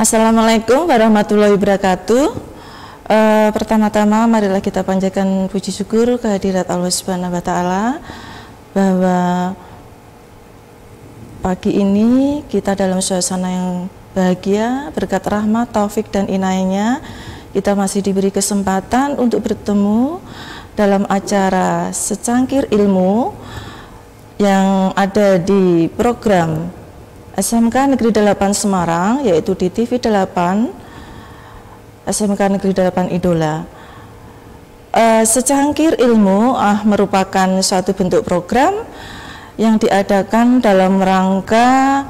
Assalamualaikum warahmatullahi wabarakatuh. Pertama-tama marilah kita panjatkan puji syukur kehadirat Allah Subhanahu wa taala bahwa pagi ini kita dalam suasana yang bahagia berkat rahmat, taufik dan inayahnya kita masih diberi kesempatan untuk bertemu dalam acara Secangkir Ilmu yang ada di program SMK Negeri 8 Semarang, yaitu di TV 8 SMK Negeri 8 Idola. Secangkir Ilmu merupakan suatu bentuk program yang diadakan dalam rangka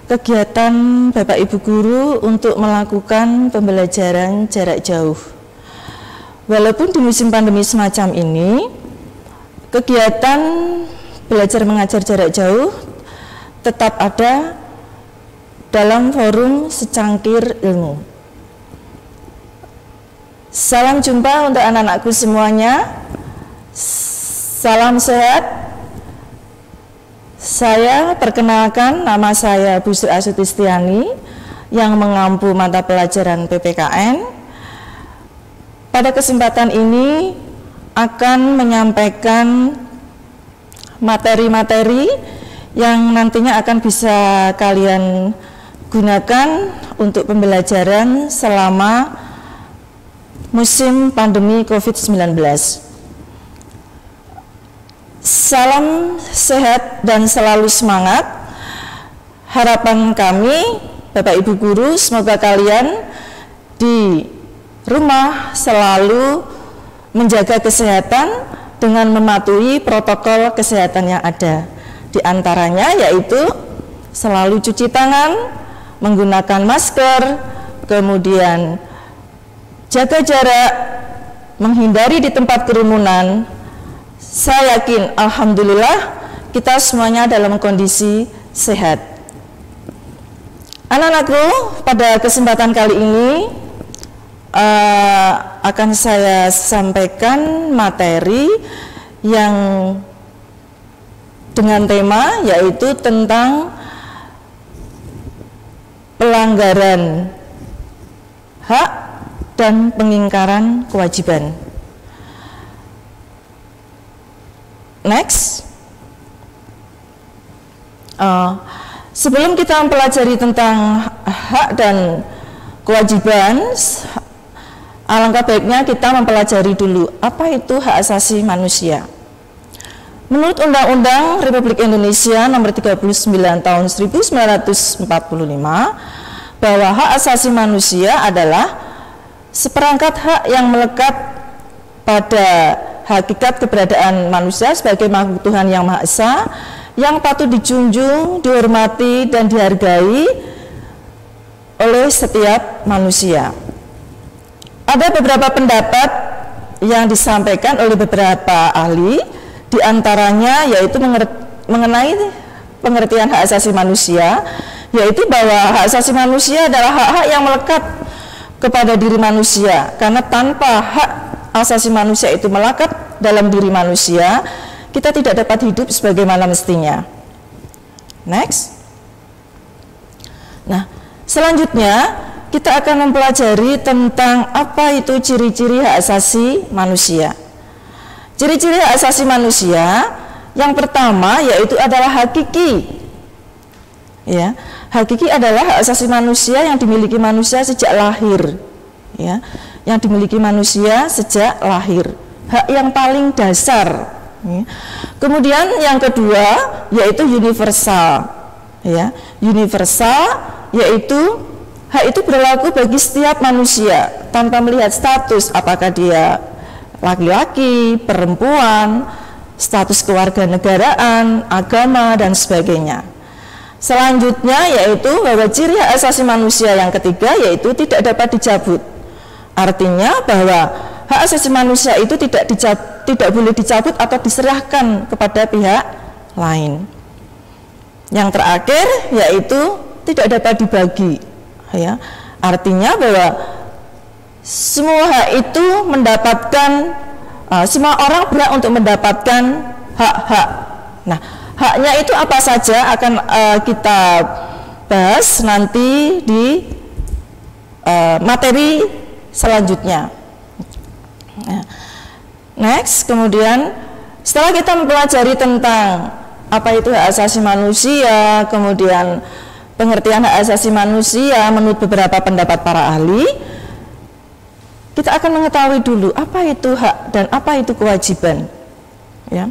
kegiatan Bapak Ibu Guru untuk melakukan pembelajaran jarak jauh. Walaupun di musim pandemi semacam ini, kegiatan belajar mengajar jarak jauh tetap ada dalam forum Secangkir Ilmu. Salam jumpa untuk anak-anakku semuanya. Salam sehat. Saya perkenalkan, nama saya Bu Sri Asutistiani yang mengampu mata pelajaran PPKN. Pada kesempatan ini akan menyampaikan materi-materi yang nantinya akan bisa kalian gunakan untuk pembelajaran selama musim pandemi COVID-19. Salam sehat dan selalu semangat. Harapan kami, Bapak Ibu Guru, semoga kalian di rumah selalu menjaga kesehatan dengan mematuhi protokol kesehatan yang ada. Di antaranya yaitu selalu cuci tangan, menggunakan masker, kemudian jaga jarak, menghindari di tempat kerumunan. Saya yakin, alhamdulillah, kita semuanya dalam kondisi sehat. Anak-anakku, pada kesempatan kali ini akan saya sampaikan materi yang dengan tema yaitu tentang pelanggaran hak dan pengingkaran kewajiban. Next. Sebelum kita mempelajari tentang hak dan kewajiban, alangkah baiknya kita mempelajari dulu apa itu hak asasi manusia. Menurut Undang-Undang Republik Indonesia Nomor 39 Tahun 1945, bahwa hak asasi manusia adalah seperangkat hak yang melekat pada hakikat keberadaan manusia sebagai makhluk Tuhan yang Maha Esa, yang patut dijunjung, dihormati, dan dihargai oleh setiap manusia. Ada beberapa pendapat yang disampaikan oleh beberapa ahli, di antaranya yaitu mengenai pengertian hak asasi manusia, yaitu bahwa hak asasi manusia adalah hak-hak yang melekat kepada diri manusia, karena tanpa hak asasi manusia itu melekat dalam diri manusia, kita tidak dapat hidup sebagaimana mestinya. Next. Nah, selanjutnya kita akan mempelajari tentang apa itu ciri-ciri hak asasi manusia. Ciri-ciri hak asasi manusia yang pertama yaitu adalah hakiki. Ya, hakiki adalah hak asasi manusia yang dimiliki manusia sejak lahir. Ya, yang dimiliki manusia sejak lahir. Hak yang paling dasar. Ya. Kemudian yang kedua yaitu universal. Ya, universal yaitu hak itu berlaku bagi setiap manusia tanpa melihat status, apakah dia laki-laki, perempuan, status kewarganegaraan, agama, dan sebagainya. Selanjutnya yaitu bahwa ciri hak asasi manusia yang ketiga yaitu tidak dapat dicabut. Artinya bahwa hak asasi manusia itu tidak boleh dicabut atau diserahkan kepada pihak lain. Yang terakhir yaitu tidak dapat dibagi. Ya, artinya bahwa semua hak itu mendapatkan, semua orang berhak untuk mendapatkan hak-hak. Nah, haknya itu apa saja akan kita bahas nanti di materi selanjutnya. Next, kemudian setelah kita mempelajari tentang apa itu hak asasi manusia, kemudian pengertian hak asasi manusia menurut beberapa pendapat para ahli, kita akan mengetahui dulu apa itu hak dan apa itu kewajiban. Ya.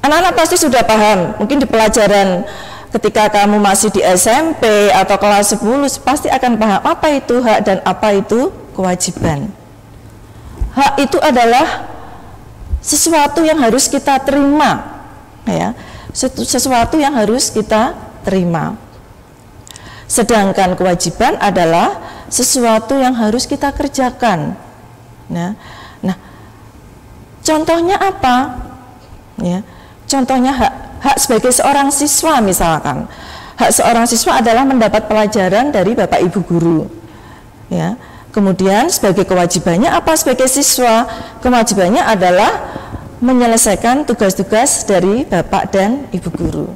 Anak-anak pasti sudah paham, mungkin di pelajaran ketika kamu masih di SMP atau kelas 10 pasti akan paham apa itu hak dan apa itu kewajiban. Hak itu adalah sesuatu yang harus kita terima, ya, sesuatu yang harus kita terima. Sedangkan kewajiban adalah sesuatu yang harus kita kerjakan. Nah, contohnya apa? Ya, contohnya hak sebagai seorang siswa misalkan. Hak seorang siswa adalah mendapat pelajaran dari bapak ibu guru. Ya. Kemudian sebagai kewajibannya apa sebagai siswa? Kewajibannya adalah menyelesaikan tugas-tugas dari bapak dan ibu guru.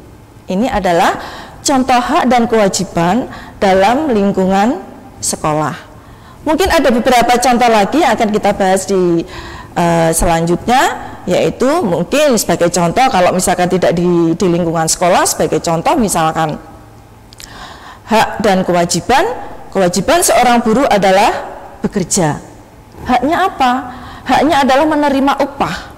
Ini adalah contoh hak dan kewajiban dalam lingkungan sekolah. Mungkin ada beberapa contoh lagi yang akan kita bahas di selanjutnya, yaitu mungkin sebagai contoh kalau misalkan tidak di lingkungan sekolah, sebagai contoh misalkan hak dan kewajiban. Kewajiban seorang buruh adalah bekerja. Haknya apa? Haknya adalah menerima upah.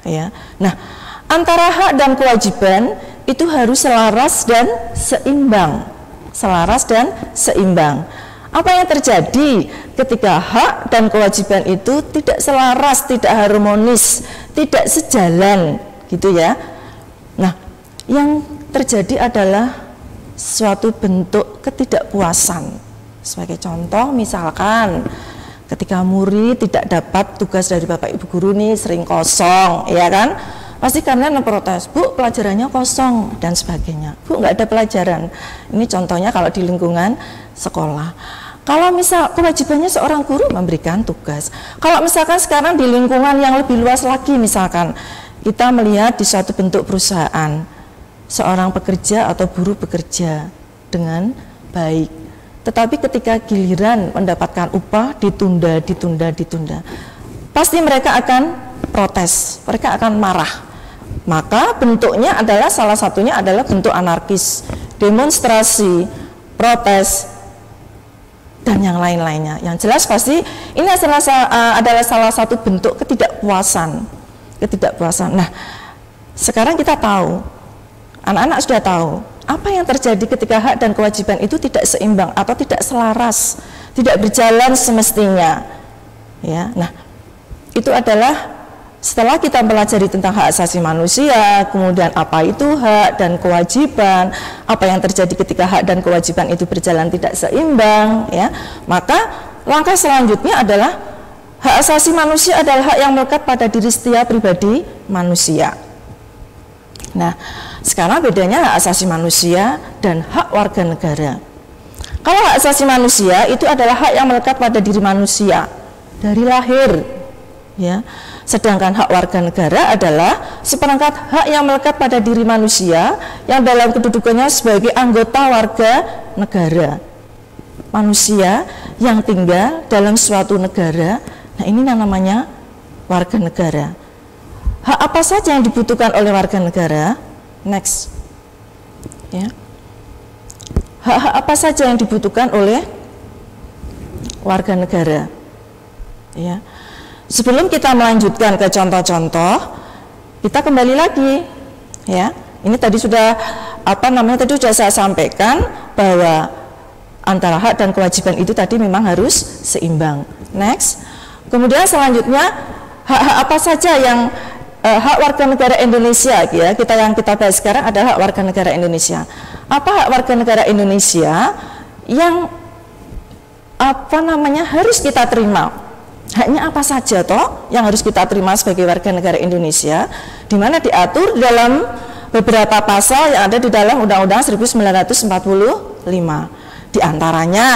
Ya. Nah, antara hak dan kewajiban itu harus selaras dan seimbang. Selaras dan seimbang. Apa yang terjadi ketika hak dan kewajiban itu tidak selaras, tidak harmonis, tidak sejalan, gitu ya? Nah, yang terjadi adalah suatu bentuk ketidakpuasan. Sebagai contoh misalkan ketika murid tidak dapat tugas dari bapak ibu guru nih sering kosong, ya kan? Pasti karena protes, Bu pelajarannya kosong dan sebagainya, Bu nggak ada pelajaran. Ini contohnya kalau di lingkungan sekolah. Kalau misal kewajibannya seorang guru memberikan tugas. Kalau misalkan sekarang di lingkungan yang lebih luas lagi, misalkan kita melihat di suatu bentuk perusahaan, seorang pekerja atau buruh bekerja dengan baik. Tetapi ketika giliran mendapatkan upah ditunda. Pasti mereka akan protes, mereka akan marah. Maka bentuknya adalah salah satunya adalah bentuk anarkis, demonstrasi, protes, dan yang lain-lainnya. Yang jelas pasti ini adalah salah satu bentuk ketidakpuasan. Nah, sekarang kita tahu, anak-anak sudah tahu apa yang terjadi ketika hak dan kewajiban itu tidak seimbang atau tidak selaras, tidak berjalan semestinya. Ya, nah itu adalah setelah kita pelajari tentang hak asasi manusia, kemudian apa itu hak dan kewajiban, apa yang terjadi ketika hak dan kewajiban itu berjalan tidak seimbang, ya, maka langkah selanjutnya adalah hak asasi manusia adalah hak yang melekat pada diri setiap pribadi manusia. Nah, sekarang bedanya hak asasi manusia dan hak warga negara. Kalau hak asasi manusia itu adalah hak yang melekat pada diri manusia dari lahir, ya. Sedangkan hak warga negara adalah seperangkat hak yang melekat pada diri manusia yang dalam kedudukannya sebagai anggota warga negara. Manusia yang tinggal dalam suatu negara, nah ini namanya warga negara. Hak apa saja yang dibutuhkan oleh warga negara? Next, ya. Hak-hak apa saja yang dibutuhkan oleh warga negara? Ya. Sebelum kita melanjutkan ke contoh-contoh, kita kembali lagi, ya. Ini tadi sudah tadi sudah saya sampaikan bahwa antara hak dan kewajiban itu tadi memang harus seimbang. Next, kemudian selanjutnya hak-hak apa saja yang hak warga negara Indonesia, ya, kita bahas sekarang adalah hak warga negara Indonesia. Apa hak warga negara Indonesia yang harus kita terima? Haknya apa saja toh yang harus kita terima sebagai warga negara Indonesia, di mana diatur dalam beberapa pasal yang ada di dalam Undang-Undang 1945. Di antaranya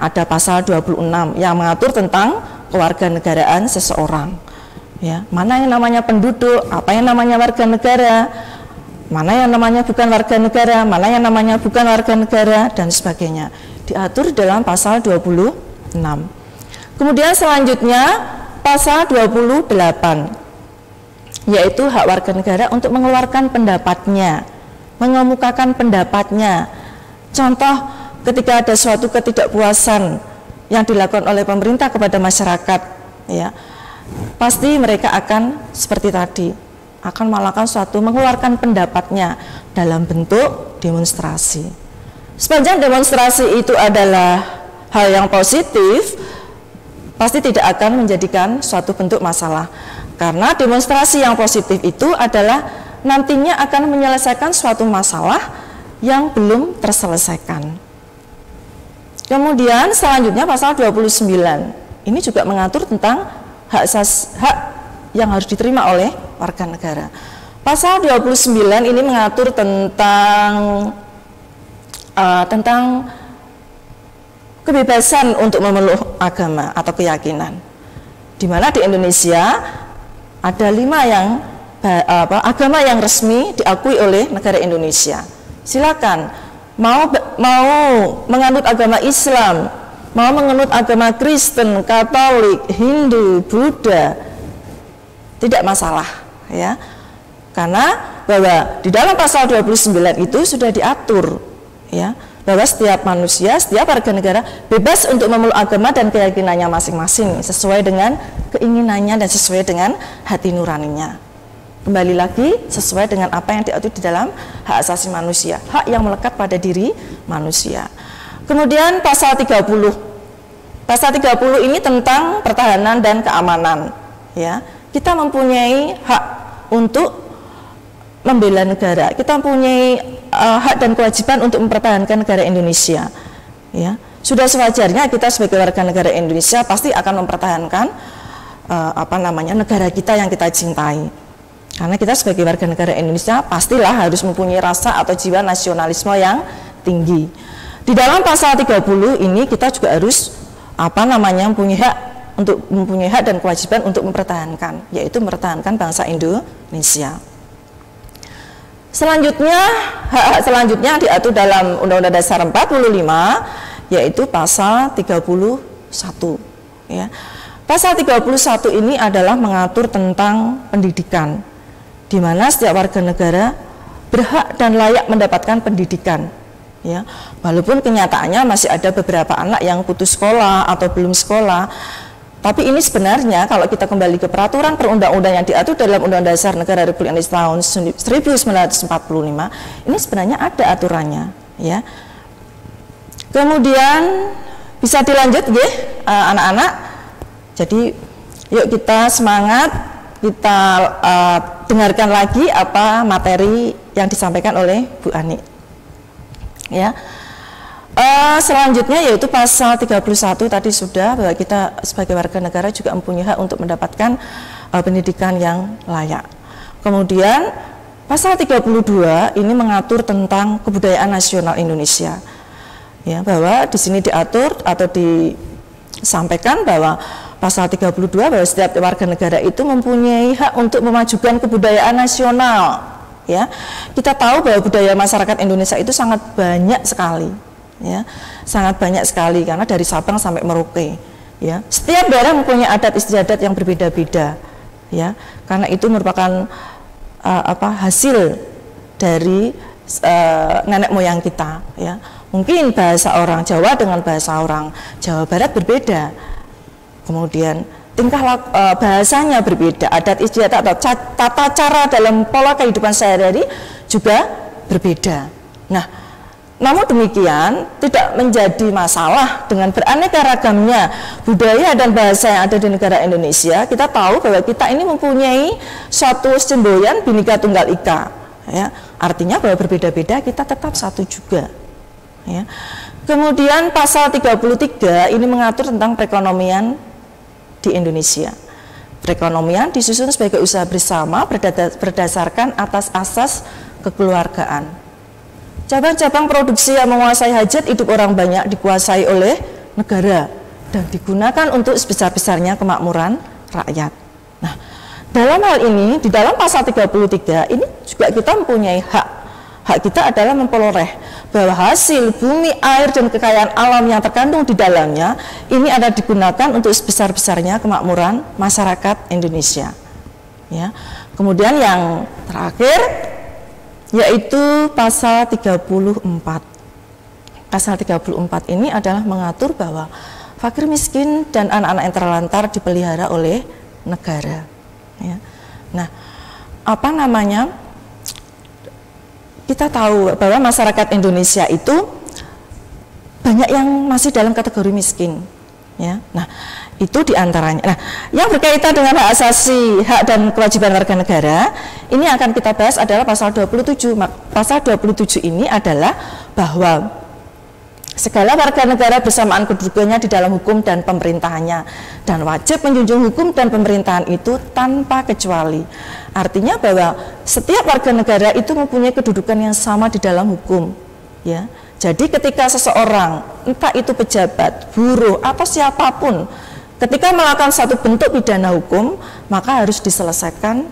ada pasal 26 yang mengatur tentang kewarganegaraan seseorang. Ya, mana yang namanya penduduk, apa yang namanya warga negara, mana yang namanya bukan warga negara, mana yang namanya bukan warga negara, dan sebagainya. Diatur dalam pasal 26. Kemudian selanjutnya pasal 28, yaitu hak warga negara untuk mengeluarkan pendapatnya, mengemukakan pendapatnya. Contoh, ketika ada suatu ketidakpuasan yang dilakukan oleh pemerintah kepada masyarakat, ya, pasti mereka akan seperti tadi, akan melakukan suatu mengeluarkan pendapatnya dalam bentuk demonstrasi. Sepanjang demonstrasi itu adalah hal yang positif, pasti tidak akan menjadikan suatu bentuk masalah. Karena demonstrasi yang positif itu adalah nantinya akan menyelesaikan suatu masalah yang belum terselesaikan. Kemudian selanjutnya pasal 29, ini juga mengatur tentang hak yang harus diterima oleh warga negara. Pasal 29 ini mengatur tentang kebebasan untuk memeluk agama atau keyakinan. Di mana di Indonesia ada 5 agama yang resmi diakui oleh negara Indonesia. Silakan mau menganut agama Islam, mau menganut agama Kristen, Katolik, Hindu, Buddha, tidak masalah, ya. Karena bahwa di dalam pasal 29 itu sudah diatur, ya, bahwa setiap manusia, setiap warga negara bebas untuk memeluk agama dan keyakinannya masing-masing sesuai dengan keinginannya dan sesuai dengan hati nuraninya. Kembali lagi sesuai dengan apa yang diatur di dalam hak asasi manusia, hak yang melekat pada diri manusia. Kemudian pasal 30. Pasal 30 ini tentang pertahanan dan keamanan, ya. Kita mempunyai hak untuk membela negara. Kita mempunyai hak dan kewajiban untuk mempertahankan negara Indonesia, ya. Sudah sewajarnya kita sebagai warga negara Indonesia pasti akan mempertahankan negara kita yang kita cintai. Karena kita sebagai warga negara Indonesia pastilah harus mempunyai rasa atau jiwa nasionalisme yang tinggi. Di dalam pasal 30 ini kita juga harus mempunyai hak dan kewajiban untuk mempertahankan, yaitu mempertahankan bangsa Indonesia. Selanjutnya, hak-hak selanjutnya diatur dalam Undang-Undang Dasar 45, yaitu pasal 31, ya. Pasal 31 ini adalah mengatur tentang pendidikan, di mana setiap warga negara berhak dan layak mendapatkan pendidikan, ya. Walaupun kenyataannya masih ada beberapa anak yang putus sekolah atau belum sekolah, tapi ini sebenarnya kalau kita kembali ke peraturan perundang-undang yang diatur dalam Undang-Undang Dasar Negara Republik Indonesia tahun 1945, ini sebenarnya ada aturannya, ya. Kemudian bisa dilanjut, anak-anak. Jadi yuk kita semangat, kita dengarkan lagi apa materi yang disampaikan oleh Bu Ani, ya. Selanjutnya yaitu pasal 31 tadi sudah, bahwa kita sebagai warga negara juga mempunyai hak untuk mendapatkan pendidikan yang layak. Kemudian pasal 32 ini mengatur tentang kebudayaan nasional Indonesia, ya, bahwa di sini diatur atau disampaikan bahwa pasal 32 bahwa setiap warga negara itu mempunyai hak untuk memajukan kebudayaan nasional, ya. Kita tahu bahwa budaya masyarakat Indonesia itu sangat banyak sekali, ya, sangat banyak sekali, karena dari Sabang sampai Merauke, ya. Setiap daerah mempunyai adat istiadat yang berbeda-beda, ya, karena itu merupakan hasil dari nenek moyang kita, ya. Mungkin bahasa orang Jawa dengan bahasa orang Jawa Barat berbeda, kemudian tingkah bahasanya berbeda, adat istiadat atau tata cara dalam pola kehidupan sehari-hari juga berbeda. Nah, namun demikian tidak menjadi masalah dengan beraneka ragamnya budaya dan bahasa yang ada di negara Indonesia. Kita tahu bahwa kita ini mempunyai suatu semboyan Bhinneka Tunggal Ika, ya. Artinya bahwa berbeda-beda kita tetap satu juga, ya. Kemudian pasal 33 ini mengatur tentang perekonomian di Indonesia. Perekonomian disusun sebagai usaha bersama berdasarkan atas asas kekeluargaan. Cabang-cabang produksi yang menguasai hajat hidup orang banyak dikuasai oleh negara dan digunakan untuk sebesar-besarnya kemakmuran rakyat. Nah, dalam hal ini di dalam pasal 33 ini juga kita mempunyai hak Hak kita adalah memperoleh bahwa hasil bumi, air, dan kekayaan alam yang terkandung di dalamnya ini ada digunakan untuk sebesar-besarnya kemakmuran masyarakat Indonesia. Ya. Kemudian yang terakhir yaitu pasal 34. Pasal 34 ini adalah mengatur bahwa fakir miskin dan anak-anak yang terlantar dipelihara oleh negara. Ya. Nah, apa namanya? Kita tahu bahwa masyarakat Indonesia itu banyak yang masih dalam kategori miskin. Ya. Nah, itu diantaranya. Nah, yang berkaitan dengan hak asasi, hak dan kewajiban warga negara, ini akan kita bahas adalah pasal 27. Pasal 27 ini adalah bahwa segala warga negara bersamaan kedudukannya di dalam hukum dan pemerintahannya dan wajib menjunjung hukum dan pemerintahan itu tanpa kecuali. Artinya bahwa setiap warga negara itu mempunyai kedudukan yang sama di dalam hukum. Ya. Jadi ketika seseorang, entah itu pejabat, buruh, atau siapapun, ketika melakukan satu bentuk pidana hukum, maka harus diselesaikan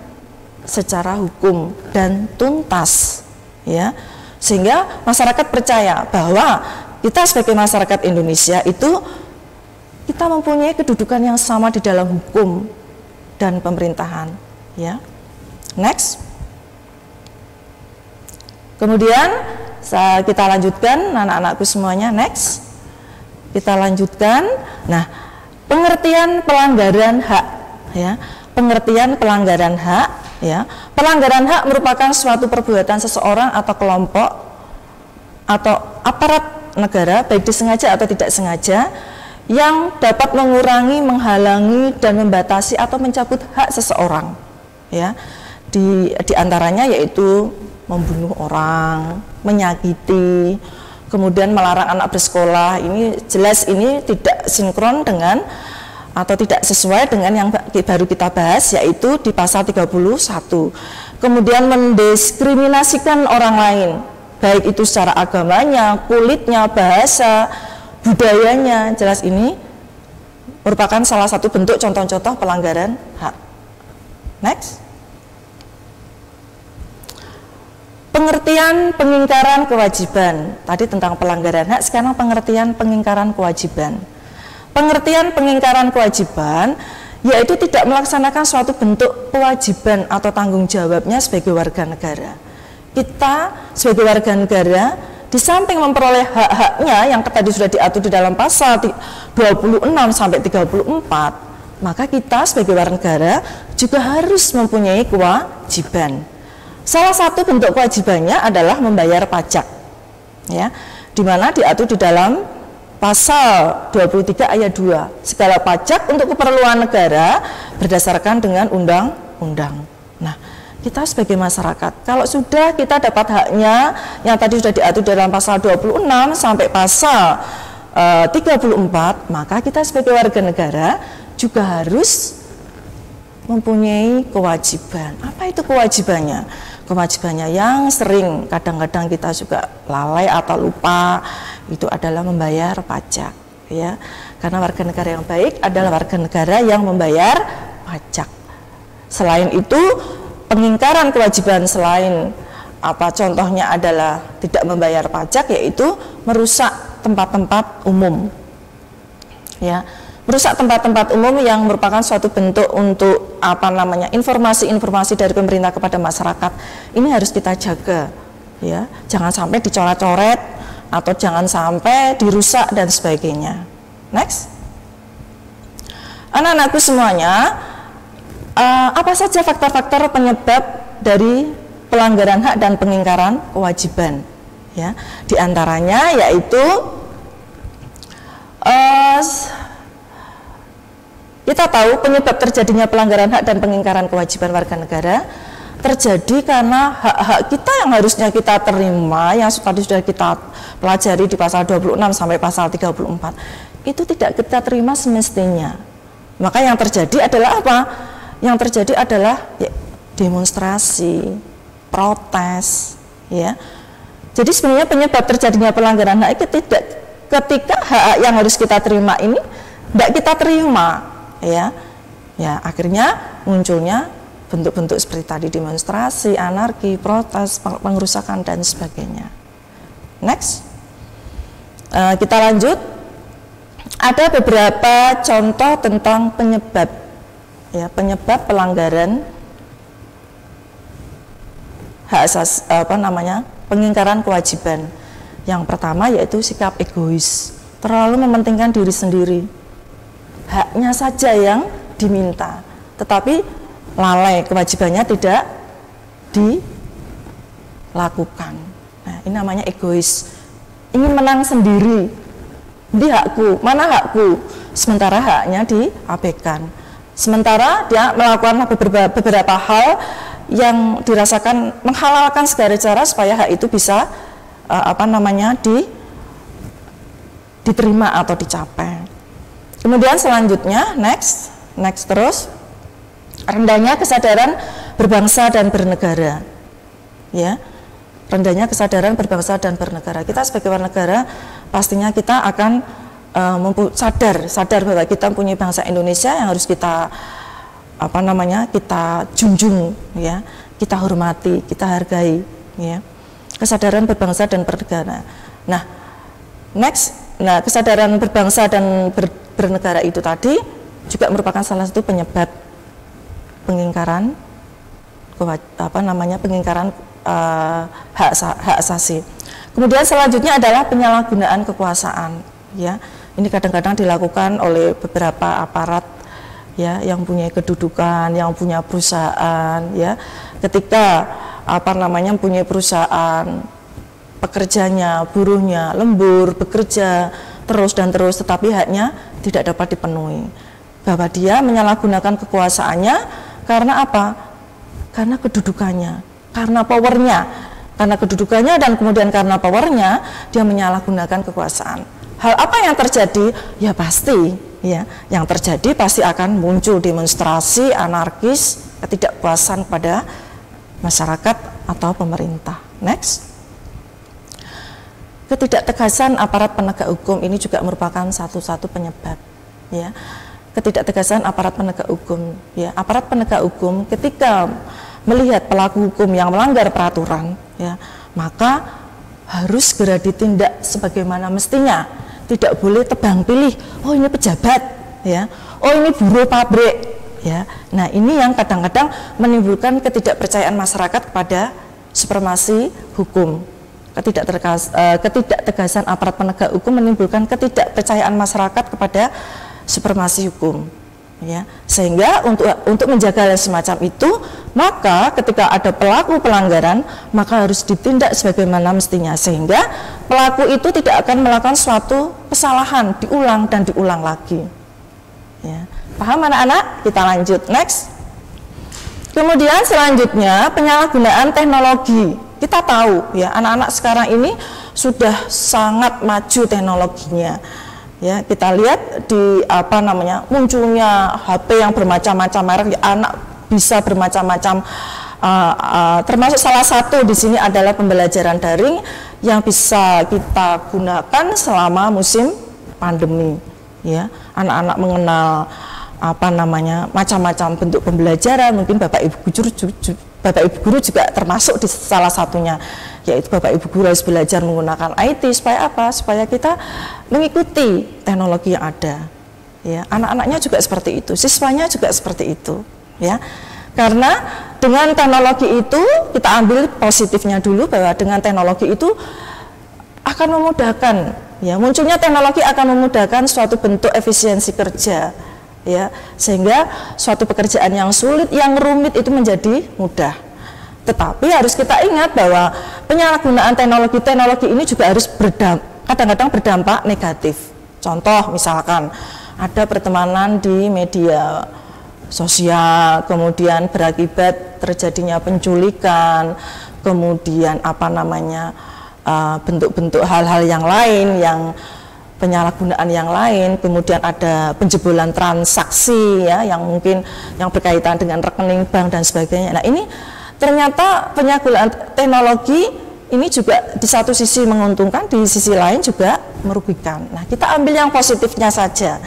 secara hukum dan tuntas. Ya. Sehingga masyarakat percaya bahwa kita sebagai masyarakat Indonesia itu kita mempunyai kedudukan yang sama di dalam hukum dan pemerintahan. Ya. Next. Kemudian kita lanjutkan anak-anakku semuanya. Next. Kita lanjutkan. Nah, pengertian pelanggaran hak. Ya. Pengertian pelanggaran hak. Ya. Pelanggaran hak merupakan suatu perbuatan seseorang atau kelompok atau aparat negara, baik disengaja atau tidak sengaja, yang dapat mengurangi, menghalangi, dan membatasi atau mencabut hak seseorang. Ya, di antaranya yaitu membunuh orang, menyakiti, kemudian melarang anak bersekolah. Ini jelas ini tidak sinkron dengan atau tidak sesuai dengan yang baru kita bahas, yaitu di pasal 31. Kemudian mendiskriminasikan orang lain, baik itu secara agamanya, kulitnya, bahasa, budayanya. Jelas ini merupakan salah satu bentuk contoh-contoh pelanggaran hak. Next. Pengertian pengingkaran kewajiban. Tadi tentang pelanggaran hak, sekarang pengertian pengingkaran kewajiban. Pengertian pengingkaran kewajiban yaitu tidak melaksanakan suatu bentuk kewajiban atau tanggung jawabnya sebagai warga negara. Kita sebagai warga negara di samping memperoleh hak-haknya yang tadi sudah diatur di dalam pasal 26 sampai 34, maka kita sebagai warga negara juga harus mempunyai kewajiban. Salah satu bentuk kewajibannya adalah membayar pajak. Ya, di mana diatur di dalam pasal 23 ayat 2. Segala pajak untuk keperluan negara berdasarkan dengan undang-undang. Nah, kita sebagai masyarakat, kalau sudah kita dapat haknya yang tadi sudah diatur dalam pasal 26 sampai pasal 34, maka kita sebagai warga negara juga harus mempunyai kewajiban. Apa itu kewajibannya? Kewajibannya yang sering kadang-kadang kita juga lalai atau lupa, itu adalah membayar pajak. Ya, karena warga negara yang baik adalah warga negara yang membayar pajak. Selain itu, pengingkaran kewajiban selain apa contohnya adalah tidak membayar pajak, yaitu merusak tempat-tempat umum. Ya, merusak tempat-tempat umum yang merupakan suatu bentuk untuk apa namanya informasi-informasi dari pemerintah kepada masyarakat. Ini harus kita jaga. Ya, jangan sampai dicoret-coret atau jangan sampai dirusak dan sebagainya. Next. Anak-anakku semuanya, apa saja faktor-faktor penyebab dari pelanggaran hak dan pengingkaran kewajiban? Ya, di antaranya yaitu kita tahu penyebab terjadinya pelanggaran hak dan pengingkaran kewajiban warga negara terjadi karena hak-hak kita yang harusnya kita terima, yang tadi sudah kita pelajari di pasal 26 sampai pasal 34, itu tidak kita terima semestinya. Maka yang terjadi adalah apa? Yang terjadi adalah ya, demonstrasi, protes, ya. Jadi sebenarnya penyebab terjadinya pelanggaran hak itu tidak ketika hak yang harus kita terima ini tidak kita terima, ya. Ya, akhirnya munculnya bentuk-bentuk seperti tadi, demonstrasi, anarki, protes, pengerusakan dan sebagainya. Next, kita lanjut. Ada beberapa contoh tentang penyebab, ya, penyebab pelanggaran hak asasi, pengingkaran kewajiban. Yang pertama yaitu sikap egois, terlalu mementingkan diri sendiri, haknya saja yang diminta, tetapi lalai, kewajibannya tidak dilakukan. Nah, ini namanya egois, ingin menang sendiri, di hakku, mana hakku, sementara haknya diabaikan. Sementara dia melakukan beberapa hal yang dirasakan menghalalkan segala cara supaya hak itu bisa diterima atau dicapai. Kemudian selanjutnya next terus, rendahnya kesadaran berbangsa dan bernegara, ya, rendahnya kesadaran berbangsa dan bernegara. Kita sebagai warga negara pastinya kita akan sadar bahwa kita punya bangsa Indonesia yang harus kita kita junjung, ya, kita hormati, kita hargai, ya, kesadaran berbangsa dan bernegara. Nah, kesadaran berbangsa dan bernegara itu tadi juga merupakan salah satu penyebab pengingkaran hak asasi. Kemudian selanjutnya adalah penyalahgunaan kekuasaan, ya. Ini kadang-kadang dilakukan oleh beberapa aparat, ya, yang punya kedudukan, yang punya perusahaan, ya. Ketika punya perusahaan, pekerjanya, buruhnya lembur, bekerja terus, tetapi haknya tidak dapat dipenuhi. Bahwa dia menyalahgunakan kekuasaannya karena apa? Karena kedudukannya, karena powernya, karena kedudukannya dan kemudian karena powernya dia menyalahgunakan kekuasaan. Hal apa yang terjadi? Ya pasti, ya, yang terjadi pasti akan muncul demonstrasi, anarkis, ketidakpuasan pada masyarakat atau pemerintah. Next, ketidaktegasan aparat penegak hukum ini juga merupakan satu penyebab, ya. Ketidaktegasan aparat penegak hukum, ya, aparat penegak hukum ketika melihat pelaku hukum yang melanggar peraturan, ya, maka harus segera ditindak sebagaimana mestinya. Tidak boleh tebang pilih, oh ini pejabat, ya, oh ini buruh pabrik, ya. Nah, ini yang kadang-kadang menimbulkan ketidakpercayaan masyarakat kepada supremasi hukum. Ketidaktegasan aparat penegak hukum menimbulkan ketidakpercayaan masyarakat kepada supremasi hukum, ya. Sehingga untuk menjaga hal semacam itu, maka ketika ada pelaku pelanggaran maka harus ditindak sebagaimana mestinya, sehingga pelaku itu tidak akan melakukan suatu kesalahan diulang dan diulang lagi, ya. Paham anak-anak? Kita lanjut next. Kemudian selanjutnya penyalahgunaan teknologi. Kita tahu, ya, anak-anak sekarang ini sudah sangat maju teknologinya. Ya, kita lihat di munculnya HP yang bermacam-macam merek, anak bisa bermacam-macam, termasuk salah satu di sini adalah pembelajaran daring yang bisa kita gunakan selama musim pandemi, ya. Anak-anak mengenal macam-macam bentuk pembelajaran. Mungkin Bapak Ibu guru juga termasuk di salah satunya, yaitu Bapak Ibu guru harus belajar menggunakan IT supaya apa? Supaya kita mengikuti teknologi yang ada, ya. Anak-anaknya juga seperti itu, siswanya juga seperti itu, ya. Karena dengan teknologi itu kita ambil positifnya dulu, bahwa dengan teknologi itu akan memudahkan, ya, munculnya teknologi akan memudahkan suatu bentuk efisiensi kerja, ya, sehingga suatu pekerjaan yang sulit, yang rumit itu menjadi mudah. Tetapi harus kita ingat bahwa penyalahgunaan teknologi ini juga harus kadang-kadang berdampak negatif. Contoh misalkan ada pertemanan di media sosial, kemudian berakibat terjadinya penculikan, kemudian bentuk-bentuk hal-hal yang lain, yang penyalahgunaan yang lain, kemudian ada penjebolan transaksi, ya, yang mungkin yang berkaitan dengan rekening bank dan sebagainya. Nah, ini ternyata penyalahgunaan teknologi ini juga di satu sisi menguntungkan, di sisi lain juga merugikan. Nah, kita ambil yang positifnya saja,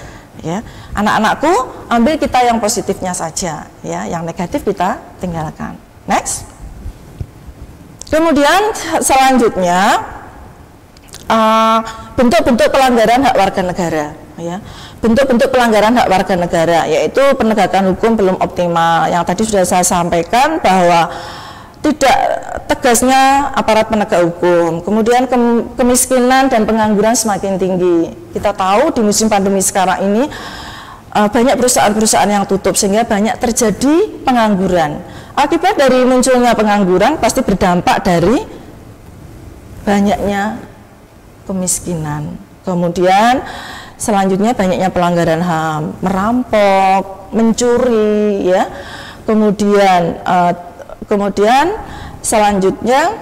ya. Anak-anakku, ambil kita yang positifnya saja, ya, yang negatif kita tinggalkan. Next. Kemudian selanjutnya bentuk-bentuk pelanggaran hak warga negara, ya. Bentuk-bentuk pelanggaran hak warga negara yaitu penegakan hukum belum optimal. Yang tadi sudah saya sampaikan bahwa tidak tegasnya aparat penegak hukum, kemudian kemiskinan dan pengangguran semakin tinggi. Kita tahu di musim pandemi sekarang ini banyak perusahaan-perusahaan yang tutup sehingga banyak terjadi pengangguran. Akibat dari munculnya pengangguran pasti berdampak dari banyaknya kemiskinan. Kemudian selanjutnya banyaknya pelanggaran HAM, merampok, mencuri, ya. Kemudian selanjutnya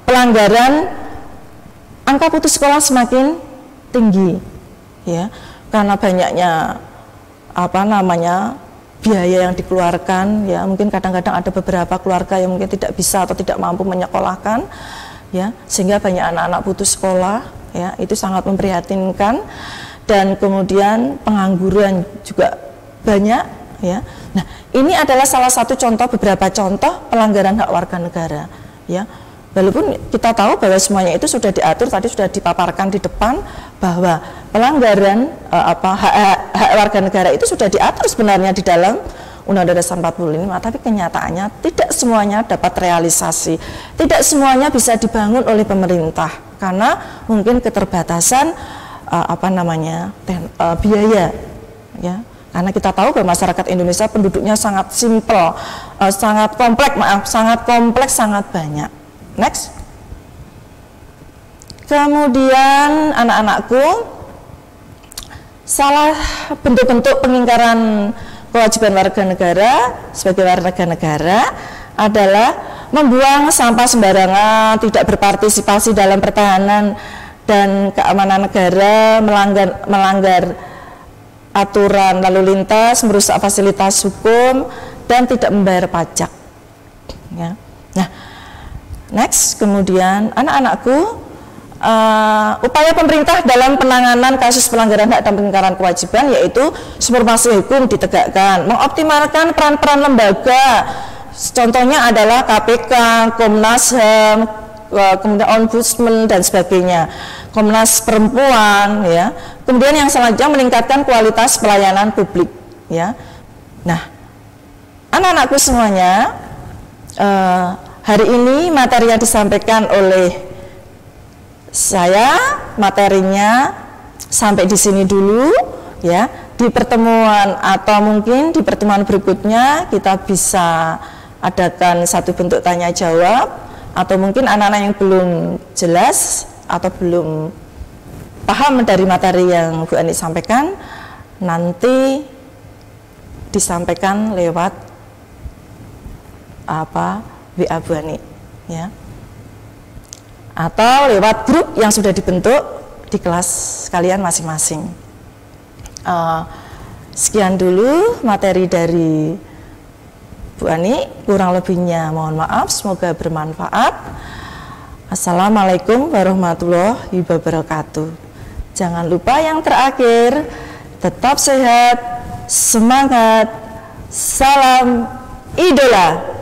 pelanggaran angka putus sekolah semakin tinggi, ya, karena banyaknya biaya yang dikeluarkan, ya. Mungkin kadang-kadang ada beberapa keluarga yang mungkin tidak bisa atau tidak mampu menyekolahkan, ya, sehingga banyak anak-anak putus sekolah, ya. Itu sangat memprihatinkan. Dan kemudian pengangguran juga banyak, ya. Nah, ini adalah salah satu contoh, beberapa contoh pelanggaran hak warga negara, ya. Walaupun kita tahu bahwa semuanya itu sudah diatur, tadi sudah dipaparkan di depan bahwa pelanggaran hak warga negara itu sudah diatur sebenarnya di dalam Undang-Undang Dasar 45, tapi kenyataannya tidak semuanya dapat realisasi, tidak semuanya bisa dibangun oleh pemerintah karena mungkin keterbatasan biaya, ya. Karena kita tahu bahwa masyarakat Indonesia penduduknya sangat simpel, sangat kompleks, sangat banyak. Next. Kemudian anak-anakku, salah bentuk-bentuk pengingkaran kewajiban warga negara sebagai warga negara adalah membuang sampah sembarangan, tidak berpartisipasi dalam pertahanan dan keamanan negara, melanggar aturan lalu lintas, merusak fasilitas hukum, dan tidak membayar pajak, ya. Nah, next. Kemudian anak-anakku, upaya pemerintah dalam penanganan kasus pelanggaran hak dan pengingkaran kewajiban yaitu supremasi hukum ditegakkan, mengoptimalkan peran-peran lembaga, contohnya adalah KPK, Komnas HAM, kemudian Ombudsman dan sebagainya, Komnas Perempuan, ya. Kemudian yang selanjutnya meningkatkan kualitas pelayanan publik, ya. Nah, anak-anakku semuanya, hari ini materi yang disampaikan oleh saya, materinya sampai di sini dulu, ya. Di pertemuan atau mungkin di pertemuan berikutnya kita bisa adakan satu bentuk tanya jawab, atau mungkin anak-anak yang belum jelas atau belum paham dari materi yang Bu Ani sampaikan nanti disampaikan lewat WA Bu Ani, ya, atau lewat grup yang sudah dibentuk di kelas kalian masing-masing. Sekian dulu materi dari Bu Ani, kurang lebihnya mohon maaf, semoga bermanfaat. Assalamualaikum warahmatullahi wabarakatuh. Jangan lupa yang terakhir, tetap sehat, semangat, salam idola.